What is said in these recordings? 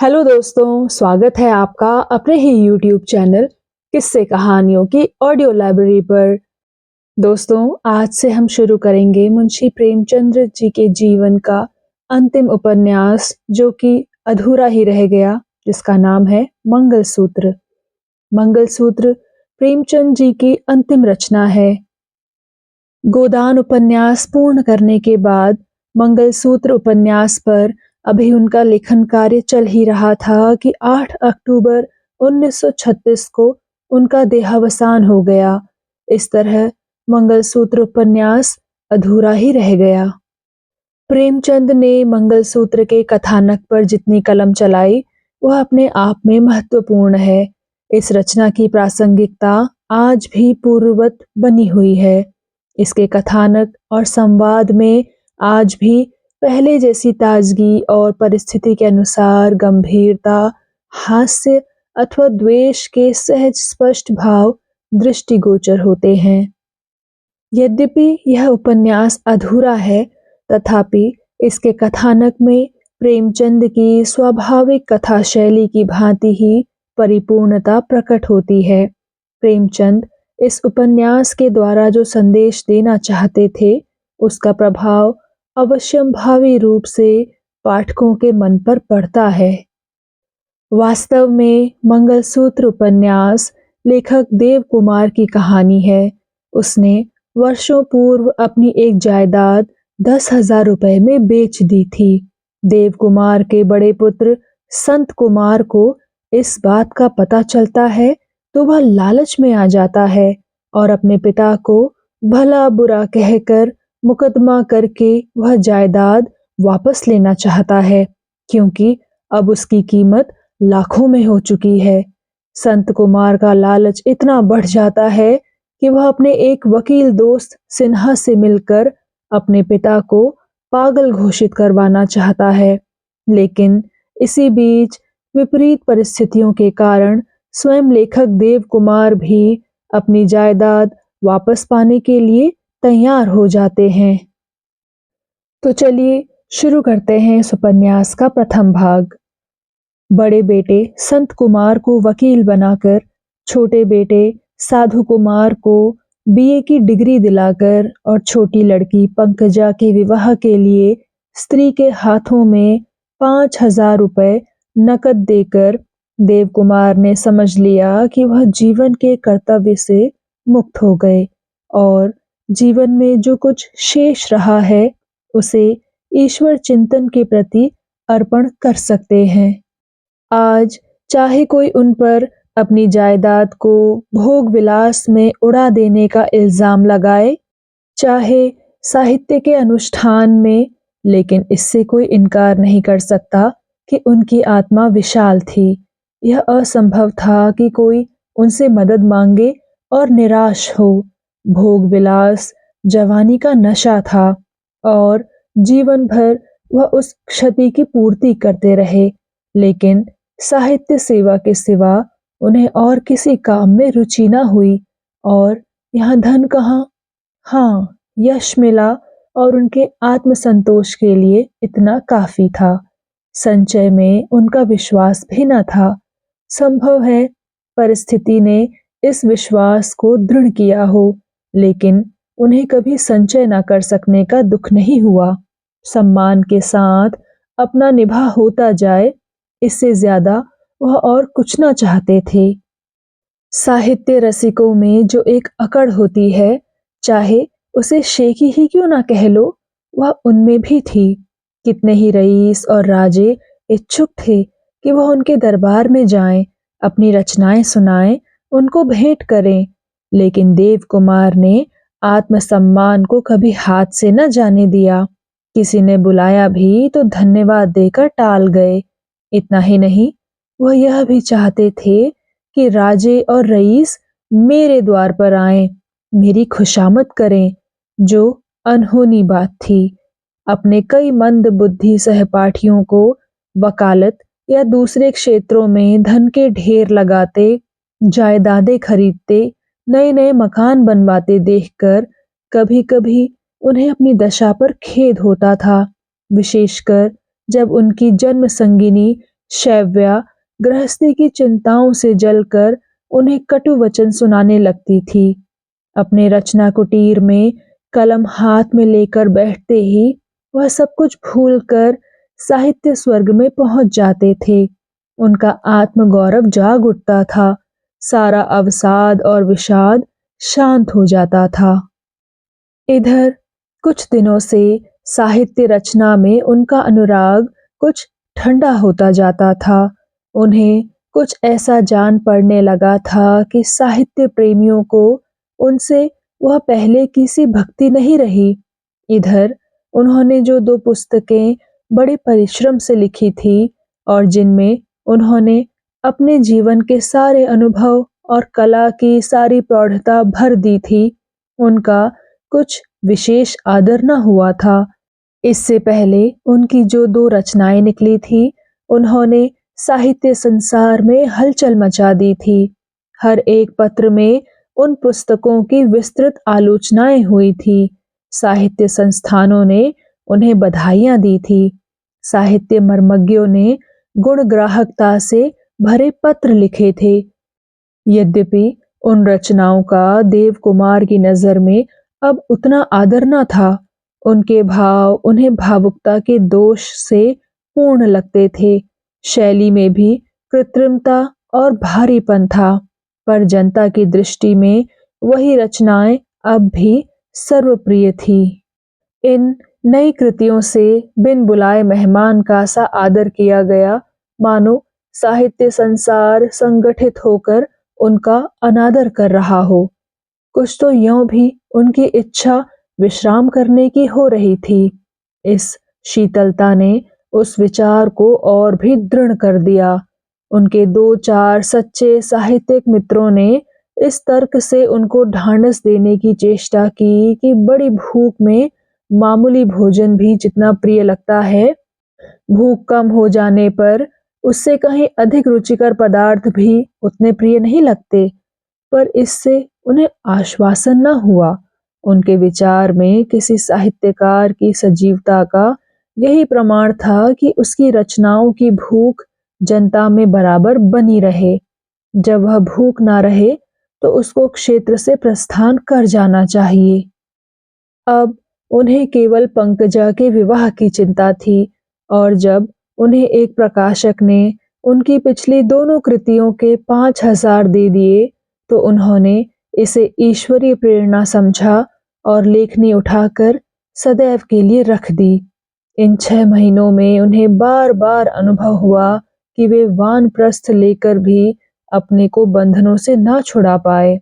Hello दोस्तों, स्वागत है आपका अपने ही यूट्यूब चैनल किस्से कहानियों की ऑडियो लाइब्रेरी पर। दोस्तों, आज से हम शुरू करेंगे मुंशी प्रेमचंद्र जी के जीवन का अंतिम उपन्यास जो कि अधूरा ही रह गया, जिसका नाम है मंगलसूत्र। मंगलसूत्र प्रेमचंद जी की अंतिम रचना है। गोदान उपन्यास पूर्ण करने के बाद मंगलसूत्र उपन्यास पर अभी उनका लेखन कार्य चल ही रहा था कि 8 अक्टूबर 1936 को उनका देहावसान हो गया। इस तरह मंगलसूत्र उपन्यास अधूरा ही रह गया। प्रेमचंद ने मंगलसूत्र के कथानक पर जितनी कलम चलाई वह अपने आप में महत्वपूर्ण है। इस रचना की प्रासंगिकता आज भी पूर्ववत बनी हुई है। इसके कथानक और संवाद में आज भी पहले जैसी ताजगी और परिस्थिति के अनुसार गंभीरता, हास्य अथवा द्वेष के सहज स्पष्ट भाव दृष्टिगोचर होते हैं। यद्यपि यह उपन्यास अधूरा है, तथापि इसके कथानक में प्रेमचंद की स्वाभाविक कथा शैली की भांति ही परिपूर्णता प्रकट होती है। प्रेमचंद इस उपन्यास के द्वारा जो संदेश देना चाहते थे, उसका प्रभाव अवश्यंभावी रूप से पाठकों के मन पर पड़ता है। वास्तव में मंगलसूत्र उपन्यास लेखक देव कुमार की कहानी है। उसने वर्षों पूर्व अपनी एक जायदाद 10,000 रुपए में बेच दी थी। देव कुमार के बड़े पुत्र संत कुमार को इस बात का पता चलता है तो वह लालच में आ जाता है और अपने पिता को भला बुरा कहकर मुकदमा करके वह जायदाद वापस लेना चाहता है, क्योंकि अब उसकी कीमत लाखों में हो चुकी है। संत कुमार का लालच इतना बढ़ जाता है कि वह अपने एक वकील दोस्त सिन्हा से मिलकर अपने पिता को पागल घोषित करवाना चाहता है। लेकिन इसी बीच विपरीत परिस्थितियों के कारण स्वयं लेखक देव कुमार भी अपनी जायदाद वापस पाने के लिए तैयार हो जाते हैं। तो चलिए शुरू करते हैं इस उपन्यास का प्रथम भाग। बड़े बेटे संत कुमार को वकील बनाकर छोटे बेटे साधु कुमार को बीए की डिग्री दिलाकर और छोटी लड़की पंकजा के विवाह के लिए स्त्री के हाथों में 5,000 रुपए नकद देकर देव कुमार ने समझ लिया कि वह जीवन के कर्तव्य से मुक्त हो गए और जीवन में जो कुछ शेष रहा है उसे ईश्वर चिंतन के प्रति अर्पण कर सकते हैं। आज चाहे कोई उन पर अपनी जायदाद को भोग विलास में उड़ा देने का इल्जाम लगाए, चाहे साहित्य के अनुष्ठान में, लेकिन इससे कोई इनकार नहीं कर सकता कि उनकी आत्मा विशाल थी। यह असंभव था कि कोई उनसे मदद मांगे और निराश हो। भोग विलास जवानी का नशा था और जीवन भर वह उस क्षति की पूर्ति करते रहे, लेकिन साहित्य सेवा के सिवा उन्हें और किसी काम में रुचि न हुई। और यहाँ धन कहाँ, हाँ, यश मिला और उनके आत्मसंतोष के लिए इतना काफी था। संचय में उनका विश्वास भी न था। संभव है परिस्थिति ने इस विश्वास को दृढ़ किया हो, लेकिन उन्हें कभी संचय न कर सकने का दुख नहीं हुआ। सम्मान के साथ अपना निभा होता जाए, इससे ज्यादा वह और कुछ ना चाहते थे। साहित्य रसिकों में जो एक अकड़ होती है, चाहे उसे शेखी ही क्यों ना कह लो, वह उनमें भी थी। कितने ही रईस और राजे इच्छुक थे कि वह उनके दरबार में जाएं, अपनी रचनाएं सुनाएं, उनको भेंट करें, लेकिन देव कुमार ने आत्मसम्मान को कभी हाथ से न जाने दिया। किसी ने बुलाया भी तो धन्यवाद देकर टाल गए। इतना ही नहीं, वह यह भी चाहते थे कि राजे और रईस मेरे द्वार पर आएं, मेरी खुशामद करें, जो अनहोनी बात थी। अपने कई मंद बुद्धि सहपाठियों को वकालत या दूसरे क्षेत्रों में धन के ढेर लगाते, जायदादें खरीदते, नए नए मकान बनवाते देखकर कभी कभी उन्हें अपनी दशा पर खेद होता था, विशेषकर जब उनकी जन्म संगिनी शैव्या गृहस्थी की चिंताओं से जलकर उन्हें कटु वचन सुनाने लगती थी। अपने रचना कुटीर में कलम हाथ में लेकर बैठते ही वह सब कुछ भूलकर साहित्य स्वर्ग में पहुंच जाते थे। उनका आत्मगौरव जाग उठता था, सारा अवसाद और विषाद शांत हो जाता था। इधर कुछ दिनों से साहित्य रचना में उनका अनुराग कुछ ठंडा होता जाता था। उन्हें कुछ ऐसा जान पड़ने लगा था कि साहित्य प्रेमियों को उनसे वह पहले की सी भक्ति नहीं रही। इधर उन्होंने जो 2 पुस्तकें बड़े परिश्रम से लिखी थी और जिनमें उन्होंने अपने जीवन के सारे अनुभव और कला की सारी प्रौढ़ता भर दी थी, उनका कुछ विशेष आदर न हुआ था। इससे पहले उनकी जो 2 रचनाएं निकली थी, उन्होंने साहित्य संसार में हलचल मचा दी थी। हर एक पत्र में उन पुस्तकों की विस्तृत आलोचनाएं हुई थी। साहित्य संस्थानों ने उन्हें बधाइयां दी थी। साहित्य मर्मज्ञों ने गुणग्राहकता से भरे पत्र लिखे थे। यद्यपि उन रचनाओं का देव कुमार की नजर में अब उतना आदर न था। उनके भाव उन्हें भावुकता के दोष से पूर्ण लगते थे। शैली में भी कृत्रिमता और भारीपन था, पर जनता की दृष्टि में वही रचनाएं अब भी सर्वप्रिय थी। इन नई कृतियों से बिन बुलाए मेहमान का सा आदर किया गया, मानो साहित्य संसार संगठित होकर उनका अनादर कर रहा हो। कुछ तो यों भी उनकी इच्छा विश्राम करने की हो रही थी। इस शीतलता ने उस विचार को और भी दृढ़ कर दिया। उनके 2-4 सच्चे साहित्यिक मित्रों ने इस तर्क से उनको ढांढस देने की चेष्टा की कि बड़ी भूख में मामूली भोजन भी जितना प्रिय लगता है, भूख कम हो जाने पर उससे कहीं अधिक रुचिकर पदार्थ भी उतने प्रिय नहीं लगते। पर इससे उन्हें आश्वासन न हुआ। उनके विचार में किसी साहित्यकार की सजीवता का यही प्रमाण था कि उसकी रचनाओं की भूख जनता में बराबर बनी रहे। जब वह भूख ना रहे तो उसको क्षेत्र से प्रस्थान कर जाना चाहिए। अब उन्हें केवल पंकजा के विवाह की चिंता थी और जब उन्हें एक प्रकाशक ने उनकी पिछली दोनों कृतियों के 5,000 दे दिए तो उन्होंने इसे ईश्वरीय प्रेरणा समझा और लेखनी उठाकर सदैव के लिए रख दी। इन 6 महीनों में उन्हें बार बार अनुभव हुआ कि वे वानप्रस्थ लेकर भी अपने को बंधनों से ना छुड़ा पाए।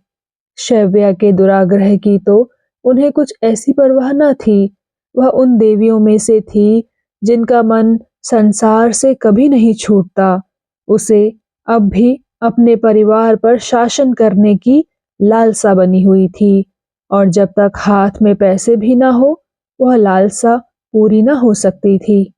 शैव्या के दुराग्रह की तो उन्हें कुछ ऐसी परवाह न थी। वह उन देवियों में से थी जिनका मन संसार से कभी नहीं छूटता। उसे अब भी अपने परिवार पर शासन करने की लालसा बनी हुई थी और जब तक हाथ में पैसे भी ना हो वह लालसा पूरी ना हो सकती थी।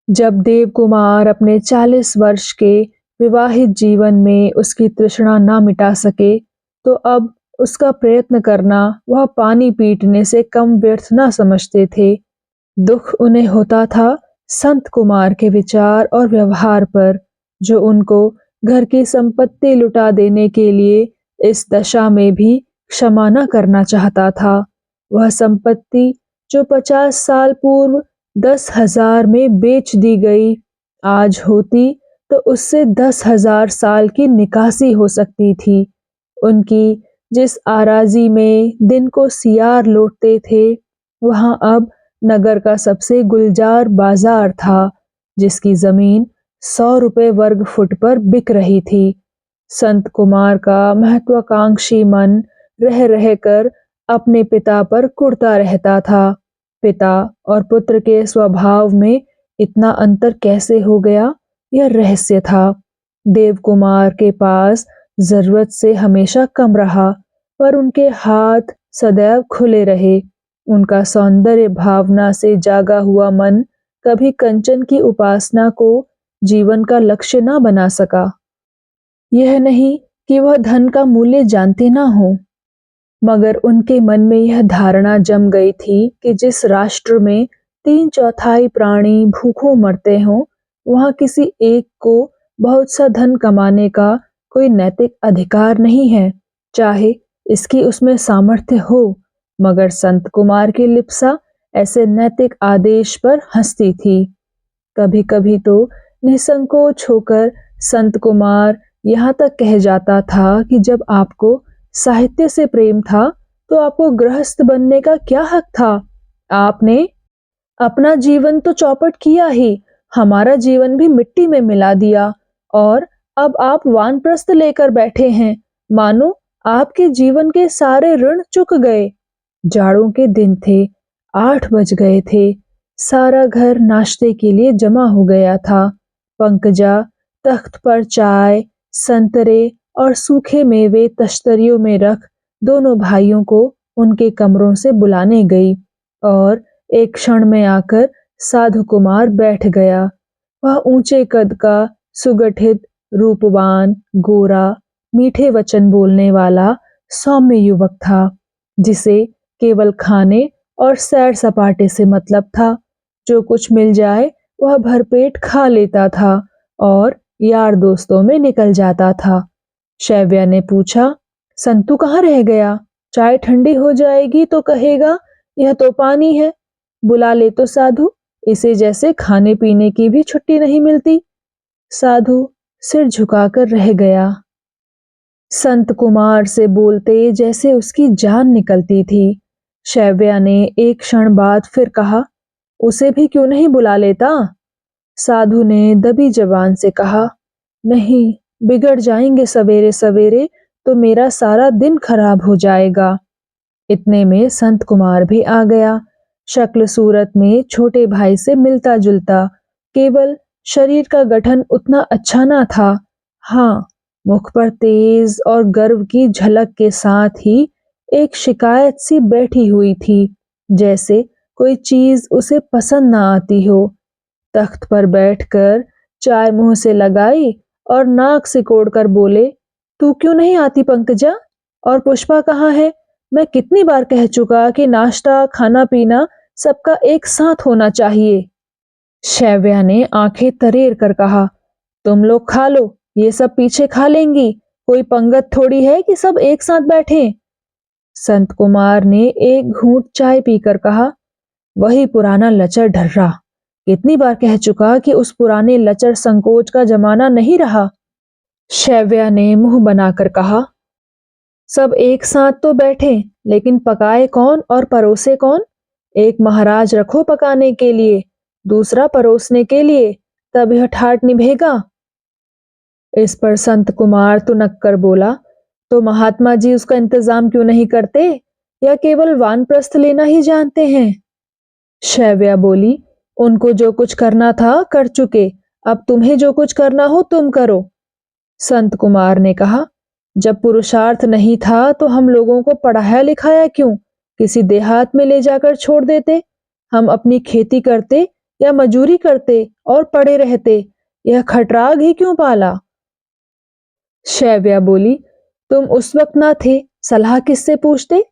जब देव कुमार अपने 40 वर्ष के विवाहित जीवन में उसकी तृष्णा ना मिटा सके तो अब उसका प्रयत्न करना वह पानी पीटने से कम व्यर्थ ना समझते थे। दुख उन्हें होता था संत कुमार के विचार और व्यवहार पर, जो उनको घर की संपत्ति लुटा देने के लिए इस दशा में भी क्षमा न करना चाहता था। वह संपत्ति जो 50 साल पूर्व 10,000 में बेच दी गई, आज होती तो उससे 10,000 साल की निकासी हो सकती थी। उनकी जिस आराजी में दिन को सियार लौटते थे, वहां अब नगर का सबसे गुलजार बाजार था, जिसकी जमीन 100 रुपए वर्ग फुट पर बिक रही थी। संत कुमार का महत्वाकांक्षी मन रह रहकर अपने पिता पर कुढ़ता रहता था। पिता और पुत्र के स्वभाव में इतना अंतर कैसे हो गया, यह रहस्य था। देव कुमार के पास जरूरत से हमेशा कम रहा, पर उनके हाथ सदैव खुले रहे। उनका सौंदर्य भावना से जागा हुआ मन कभी कंचन की उपासना को जीवन का लक्ष्य न बना सका। यह नहीं कि वह धन का मूल्य जानते ना हो, मगर उनके मन में यह धारणा जम गई थी कि जिस राष्ट्र में 3/4 प्राणी भूखों मरते हों, वहाँ किसी एक को बहुत सा धन कमाने का कोई नैतिक अधिकार नहीं है, चाहे इसकी उसमें सामर्थ्य हो। मगर संत कुमार की लिप्सा ऐसे नैतिक आदेश पर हंसती थी। कभी कभी तो निसंकोच होकर संत कुमार यहाँ तक कह जाता था कि जब आपको साहित्य से प्रेम था तो आपको गृहस्थ बनने का क्या हक था। आपने अपना जीवन तो चौपट किया ही, हमारा जीवन भी मिट्टी में मिला दिया और अब आप वानप्रस्थ लेकर बैठे हैं, मानो आपके जीवन के सारे ऋण चुक गए। जाड़ों के दिन थे, 8 बज गए थे। सारा घर नाश्ते के लिए जमा हो गया था। पंकजा तख्त पर चाय, संतरे और सूखे मेवे तश्तरियों में रख दोनों भाइयों को उनके कमरों से बुलाने गई और एक क्षण में आकर साधु कुमार बैठ गया। वह ऊंचे कद का, सुगठित, रूपवान, गोरा, मीठे वचन बोलने वाला सौम्य युवक था, जिसे केवल खाने और सैर सपाटे से मतलब था। जो कुछ मिल जाए वह भरपेट खा लेता था और यार दोस्तों में निकल जाता था। शैव्या ने पूछा, संतू कहाँ रह गया? चाय ठंडी हो जाएगी तो कहेगा यह तो पानी है। बुला ले तो साधु, इसे जैसे खाने पीने की भी छुट्टी नहीं मिलती। साधु सिर झुकाकर रह गया। संत कुमार से बोलते जैसे उसकी जान निकलती थी। शैव्या ने एक क्षण बाद फिर कहा, उसे भी क्यों नहीं बुला लेता? साधु ने दबी जबान से कहा, नहीं, बिगड़ जाएंगे सवेरे सवेरे तो मेरा सारा दिन खराब हो जाएगा। इतने में संत कुमार भी आ गया। शक्ल सूरत में छोटे भाई से मिलता जुलता, केवल शरीर का गठन उतना अच्छा ना था। हाँ, मुख पर तेज और गर्व की झलक के साथ ही एक शिकायत सी बैठी हुई थी, जैसे कोई चीज उसे पसंद ना आती हो। तख्त पर बैठकर चाय मुंह से लगाई और नाक सिकोड़ कर बोले, तू क्यों नहीं आती पंकजा? और पुष्पा कहाँ है? मैं कितनी बार कह चुका कि नाश्ता खाना पीना सबका एक साथ होना चाहिए। शैव्या ने आंखें तरेर कर कहा, तुम लोग खा लो, ये सब पीछे खा लेंगी, कोई पंगत थोड़ी है कि सब एक साथ बैठे। संत कुमार ने एक घूंट चाय पीकर कहा, वही पुराना लचर ढर्रा, कितनी बार कह चुका कि उस पुराने लचर संकोच का जमाना नहीं रहा। शैव्या ने मुंह बनाकर कहा, सब एक साथ तो बैठे, लेकिन पकाए कौन और परोसे कौन? एक महाराज रखो पकाने के लिए, दूसरा परोसने के लिए, तब यह ठाट निभेगा। इस पर संत कुमार तुनक कर बोला, तो महात्मा जी उसका इंतजाम क्यों नहीं करते, या केवल वानप्रस्थ लेना ही जानते हैं? शैव्या बोली, उनको जो कुछ करना था कर चुके, अब तुम्हें जो कुछ करना हो तुम करो। संत कुमार ने कहा, जब पुरुषार्थ नहीं था तो हम लोगों को पढ़ाया लिखाया क्यों? किसी देहात में ले जाकर छोड़ देते। हम अपनी खेती करते या मजूरी करते और पड़े रहते, यह खटराग ही क्यों पाला? शैव्या बोली, तुम उस वक्त ना थे, सलाह किससे पूछते?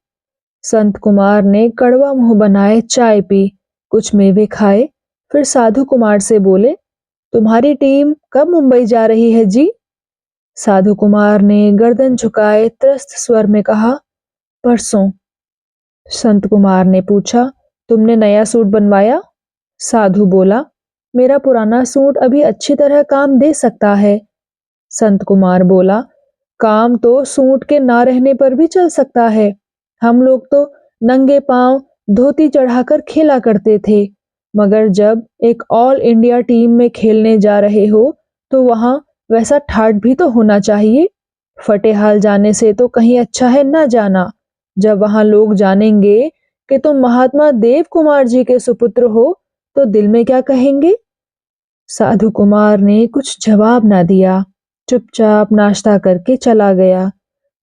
संत कुमार ने कड़वा मुंह बनाए चाय पी, कुछ मेवे खाए, फिर साधु कुमार से बोले, तुम्हारी टीम कब मुंबई जा रही है जी? साधु कुमार ने गर्दन झुकाए त्रस्त स्वर में कहा, परसों। संत कुमार ने पूछा, तुमने नया सूट बनवाया? साधु बोला, मेरा पुराना सूट अभी अच्छी तरह काम दे सकता है। संत कुमार बोला, काम तो सूट के ना रहने पर भी चल सकता है। हम लोग तो नंगे पांव धोती चढ़ाकर खेला करते थे, मगर जब एक ऑल इंडिया टीम में खेलने जा रहे हो तो वहां वैसा ठाट भी तो होना चाहिए। फटे हाल जाने से तो कहीं अच्छा है ना जाना। जब वहां लोग जानेंगे कि तुम महात्मा देव कुमार जी के सुपुत्र हो तो दिल में क्या कहेंगे? साधु कुमार ने कुछ जवाब ना दिया, चुपचाप नाश्ता करके चला गया।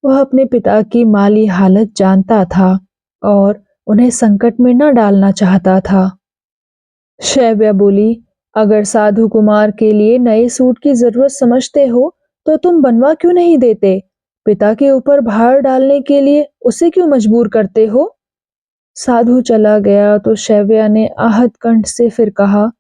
वह अपने पिता की माली हालत जानता था और उन्हें संकट में न डालना चाहता था। शैव्या बोली, अगर साधु कुमार के लिए नए सूट की जरूरत समझते हो तो तुम बनवा क्यों नहीं देते? पिता के ऊपर भार डालने के लिए उसे क्यों मजबूर करते हो? साधु चला गया तो शैव्या ने आहत कंठ से फिर कहा,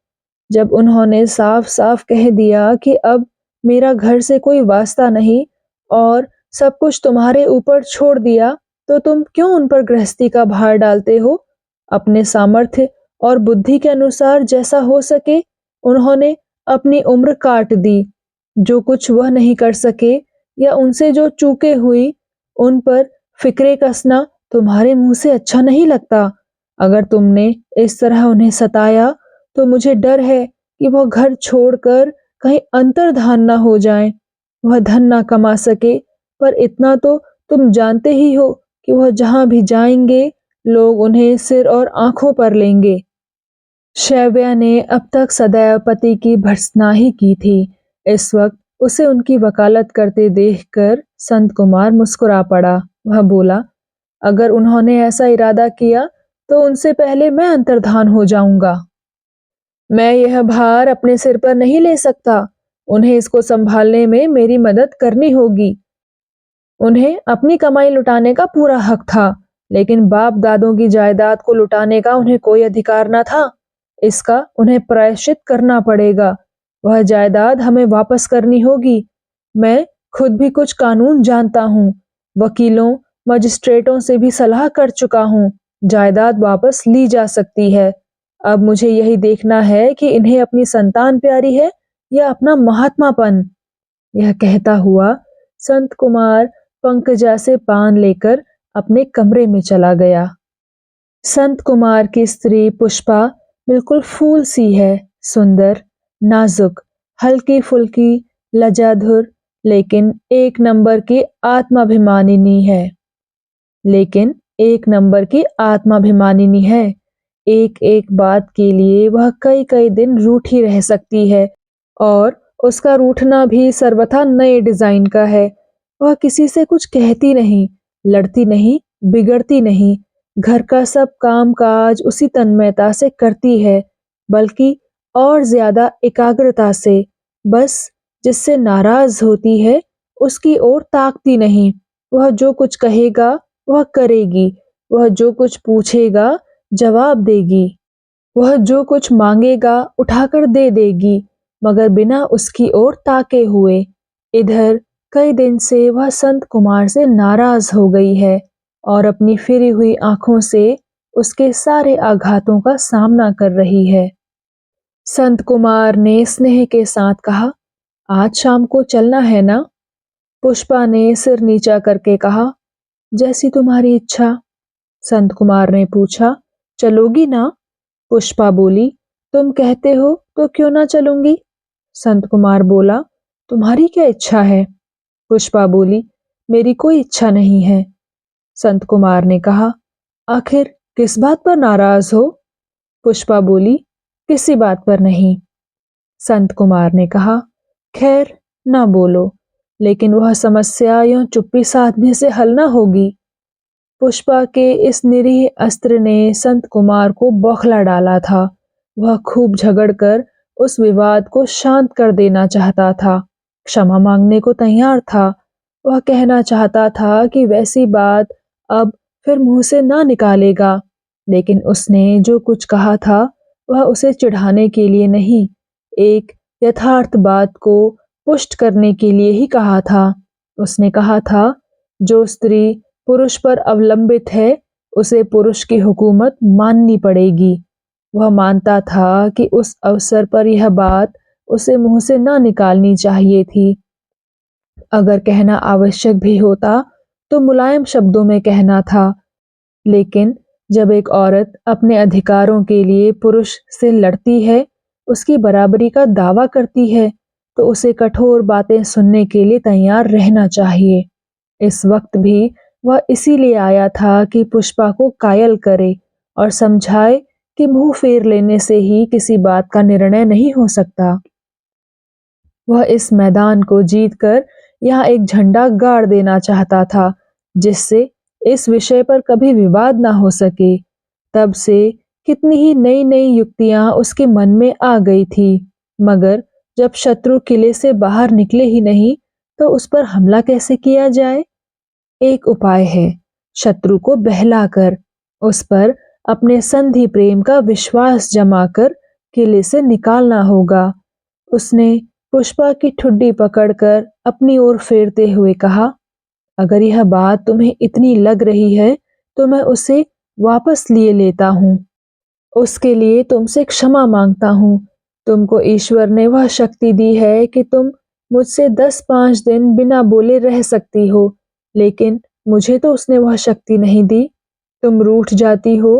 जब उन्होंने साफ-साफ कह दिया कि अब मेरा घर से कोई वास्ता नहीं और सब कुछ तुम्हारे ऊपर छोड़ दिया, तो तुम क्यों उन पर गृहस्थी का भार डालते हो? अपने सामर्थ्य और बुद्धि के अनुसार जैसा हो सके, उन्होंने अपनी उम्र काट दी। जो कुछ वह नहीं कर सके या उनसे जो चूकें हुई, उन पर फिक्रे कसना तुम्हारे मुंह से अच्छा नहीं लगता। अगर तुमने इस तरह उन्हें सताया, तो मुझे डर है कि वह घर छोड़कर कहीं अंतर्धान न हो जाएं। वह धन ना कमा सके, पर इतना तो तुम जानते ही हो कि वह जहां भी जाएंगे, लोग उन्हें सिर और आंखों पर लेंगे। शैव्या ने अब तक सदैव पति की भर्त्सना ही की थी। इस वक्त उसे उनकी वकालत करते देखकर संत कुमार मुस्कुरा पड़ा। वह बोला, अगर उन्होंने ऐसा इरादा किया, तो उनसे पहले मैं अंतर्धान हो जाऊंगा। मैं यह भार अपने सिर पर नहीं ले सकता। उन्हें इसको संभालने में मेरी मदद करनी होगी। उन्हें अपनी कमाई लुटाने का पूरा हक था, लेकिन बाप दादों की जायदाद को लुटाने का उन्हें कोई अधिकार न था। इसका उन्हें प्रायश्चित करना पड़ेगा। वह जायदाद हमें वापस करनी होगी। मैं खुद भी कुछ कानून जानता हूँ। वकीलों, मजिस्ट्रेटों से भी सलाह कर चुका हूँ। जायदाद वापस ली जा सकती है। अब मुझे यही देखना है कि इन्हें अपनी संतान प्यारी है या अपना महात्मापन। यह कहता हुआ संत कुमार पंकजा से पान लेकर अपने कमरे में चला गया। संत कुमार की स्त्री पुष्पा बिल्कुल फूल सी है, सुंदर, नाजुक, हल्की फुल्की, लजाधुर, लेकिन एक नंबर की आत्माभिमानिनी है। लेकिन एक नंबर की आत्माभिमानिनी है। एक एक बात के लिए वह कई कई दिन रूठी रह सकती है और उसका रूठना भी सर्वथा नए डिजाइन का है। वह किसी से कुछ कहती नहीं, लड़ती नहीं, बिगड़ती नहीं। घर का सब काम काज उसी तन्मयता से करती है, बल्कि और ज्यादा एकाग्रता से। बस जिससे नाराज होती है, उसकी ओर ताकती नहीं। वह जो कुछ कहेगा वह करेगी। वह जो कुछ पूछेगा जवाब देगी। वह जो कुछ मांगेगा उठाकर दे देगी, मगर बिना उसकी ओर ताके हुए। इधर कई दिन से वह संत कुमार से नाराज हो गई है और अपनी फिरी हुई आंखों से उसके सारे आघातों का सामना कर रही है। संत कुमार ने स्नेह के साथ कहा, आज शाम को चलना है ना? पुष्पा ने सिर नीचा करके कहा, जैसी तुम्हारी इच्छा। संत कुमार ने पूछा, चलोगी ना? पुष्पा बोली, तुम कहते हो तो क्यों ना चलूंगी। संत कुमार बोला, तुम्हारी क्या इच्छा है? पुष्पा बोली, मेरी कोई इच्छा नहीं है। संत कुमार ने कहा, आखिर किस बात पर नाराज हो? पुष्पा बोली, किसी बात पर नहीं। संत कुमार ने कहा, खैर ना बोलो, लेकिन वह समस्या यूं चुप्पी साधने से हल ना होगी। पुष्पा के इस निरीह अस्त्र ने संत कुमार को बौखला डाला था। वह खूब झगड़कर उस विवाद को शांत कर देना चाहता था, क्षमा मांगने को तैयार था। वह कहना चाहता था कि वैसी बात अब फिर मुंह से ना निकालेगा, लेकिन उसने जो कुछ कहा था वह उसे चिढ़ाने के लिए नहीं, एक यथार्थ बात को पुष्ट करने के लिए ही कहा था। उसने कहा था, जो स्त्री पुरुष पर अवलंबित है, उसे पुरुष की हुकूमत माननी पड़ेगी। वह मानता था कि उस अवसर पर यह बात उसे मुंह से ना निकालनी चाहिए थी। अगर कहना आवश्यक भी होता तो मुलायम शब्दों में कहना था, लेकिन जब एक औरत अपने अधिकारों के लिए पुरुष से लड़ती है, उसकी बराबरी का दावा करती है, तो उसे कठोर बातें सुनने के लिए तैयार रहना चाहिए। इस वक्त भी वह इसीलिए आया था कि पुष्पा को कायल करे और समझाए कि मुंह फेर लेने से ही किसी बात का निर्णय नहीं हो सकता। वह इस मैदान को जीतकर यहाँ एक झंडा गाड़ देना चाहता था, जिससे इस विषय पर कभी विवाद ना हो सके। तब से कितनी ही नई नई युक्तियां उसके मन में आ गई थी, मगर जब शत्रु किले से बाहर निकले ही नहीं, तो उस पर हमला कैसे किया जाए? एक उपाय है, शत्रु को बहलाकर उस पर अपने संधि प्रेम का विश्वास जमाकर किले से निकालना होगा। उसने पुष्पा की ठुड्डी पकड़कर अपनी ओर फेरते हुए कहा, अगर यह बात तुम्हें इतनी लग रही है तो मैं उसे वापस लिए लेता हूँ। उसके लिए तुमसे क्षमा मांगता हूँ। तुमको ईश्वर ने वह शक्ति दी है कि तुम मुझसे 10-5 दिन बिना बोले रह सकती हो, लेकिन मुझे तो उसने वह शक्ति नहीं दी। तुम रूठ जाती हो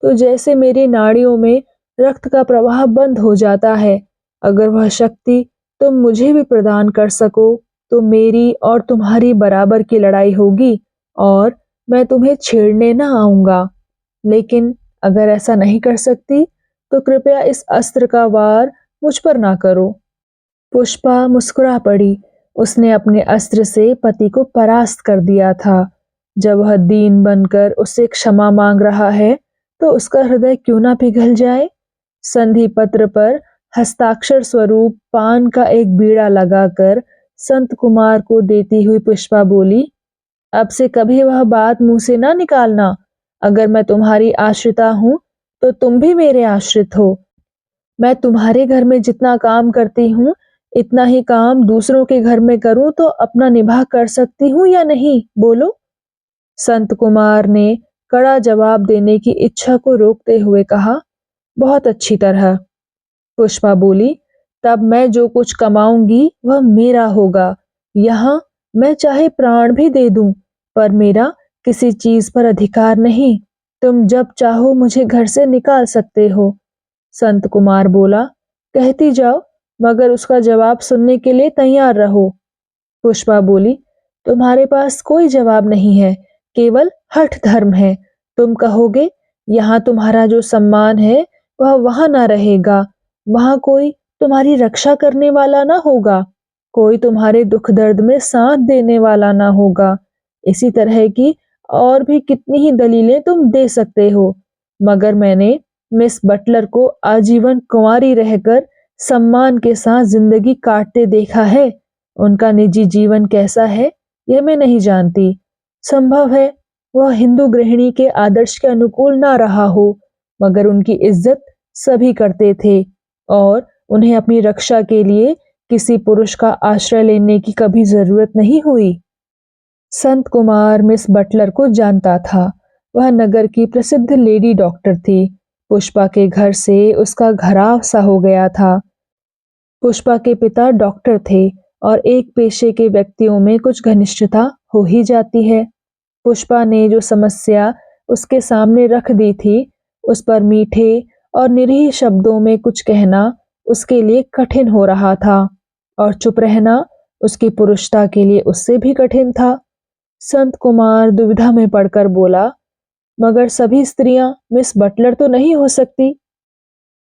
तो जैसे मेरी नाड़ियों में रक्त का प्रवाह बंद हो जाता है। अगर वह शक्ति तुम मुझे भी प्रदान कर सको तो मेरी और तुम्हारी बराबर की लड़ाई होगी और मैं तुम्हें छेड़ने न आऊंगा। लेकिन अगर ऐसा नहीं कर सकती तो कृपया इस अस्त्र का वार मुझ पर ना करो। पुष्पा मुस्कुरा पड़ी। उसने अपने अस्त्र से पति को परास्त कर दिया था। जब वह दीन बनकर उससे क्षमा मांग रहा है तो उसका हृदय क्यों ना पिघल जाए। संधि पत्र पर हस्ताक्षर स्वरूप पान का एक बीड़ा लगाकर संत कुमार को देती हुई पुष्पा बोली, अब से कभी वह बात मुंह से ना निकालना। अगर मैं तुम्हारी आश्रिता हूं तो तुम भी मेरे आश्रित हो। मैं तुम्हारे घर में जितना काम करती हूँ इतना ही काम दूसरों के घर में करूं तो अपना निभा कर सकती हूँ या नहीं, बोलो। संत कुमार ने कड़ा जवाब देने की इच्छा को रोकते हुए कहा, बहुत अच्छी तरह। पुष्पा बोली, तब मैं जो कुछ कमाऊंगी वह मेरा होगा। यहाँ मैं चाहे प्राण भी दे दूं पर मेरा किसी चीज पर अधिकार नहीं। तुम जब चाहो मुझे घर से निकाल सकते हो। संत कुमार बोला, कहती जाओ मगर उसका जवाब सुनने के लिए तैयार रहो। पुष्पा बोली, तुम्हारे पास कोई जवाब नहीं है, केवल हठ धर्म है। तुम कहोगे यहाँ तुम्हारा जो सम्मान है वह वहां ना रहेगा। वहां कोई तुम्हारी रक्षा करने वाला ना होगा, कोई तुम्हारे दुख दर्द में साथ देने वाला ना होगा। इसी तरह की और भी कितनी ही दलीलें तुम दे सकते हो, मगर मैंने मिस बटलर को आजीवन कुंवारी रहकर सम्मान के साथ जिंदगी काटते देखा है। उनका निजी जीवन कैसा है यह मैं नहीं जानती। संभव है वह हिंदू गृहिणी के आदर्श के अनुकूल ना रहा हो, मगर उनकी इज्जत सभी करते थे और उन्हें अपनी रक्षा के लिए किसी पुरुष का आश्रय लेने की कभी जरूरत नहीं हुई। संत कुमार मिस बटलर को जानता था। वह नगर की प्रसिद्ध लेडी डॉक्टर थी। पुष्पा के घर से उसका घराव सा हो गया था। पुष्पा के पिता डॉक्टर थे और एक पेशे के व्यक्तियों में कुछ घनिष्ठता हो ही जाती है। पुष्पा ने जो समस्या उसके सामने रख दी थी उस पर मीठे और निरीह शब्दों में कुछ कहना उसके लिए कठिन हो रहा था और चुप रहना उसकी पुरुषता के लिए उससे भी कठिन था। संत कुमार दुविधा में पड़कर बोला, मगर सभी स्त्रियां मिस बटलर तो नहीं हो सकती।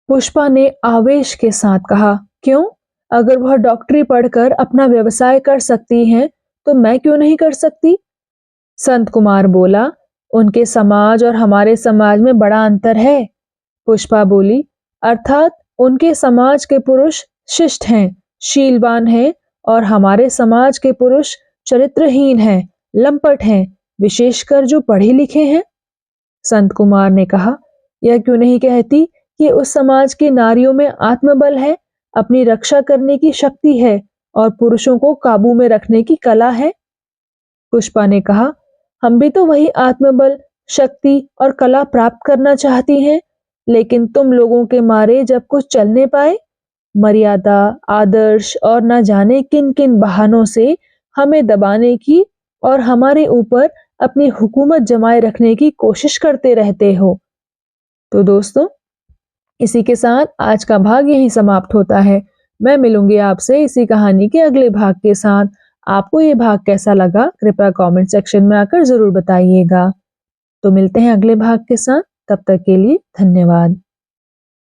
पुष्पा ने आवेश के साथ कहा, क्यों? अगर वह डॉक्टरी पढ़कर अपना व्यवसाय कर सकती हैं तो मैं क्यों नहीं कर सकती? संत कुमार बोला, उनके समाज और हमारे समाज में बड़ा अंतर है। पुष्पा बोली, अर्थात उनके समाज के पुरुष शिष्ट हैं, शीलवान हैं और हमारे समाज के पुरुष चरित्रहीन हैं, लंपट हैं, विशेषकर जो पढ़े लिखे हैं। संत कुमार ने कहा, यह क्यों नहीं कहती कि उस समाज की नारियों में आत्मबल है, अपनी रक्षा करने की शक्ति है और पुरुषों को काबू में रखने की कला है। पुष्पा ने कहा, हम भी तो वही आत्मबल, शक्ति और कला प्राप्त करना चाहती हैं, लेकिन तुम लोगों के मारे जब कुछ चल नहीं पाए, मर्यादा, आदर्श और न जाने किन किन बहानों से हमें दबाने की और हमारे ऊपर अपनी हुकूमत जमाए रखने की कोशिश करते रहते हो। तो दोस्तों, इसी के साथ आज का भाग यहीं समाप्त होता है। मैं मिलूंगी आपसे इसी कहानी के अगले भाग के साथ। आपको ये भाग कैसा लगा कृपया कमेंट सेक्शन में आकर जरूर बताइएगा। तो मिलते हैं अगले भाग के साथ, तब तक के लिए धन्यवाद।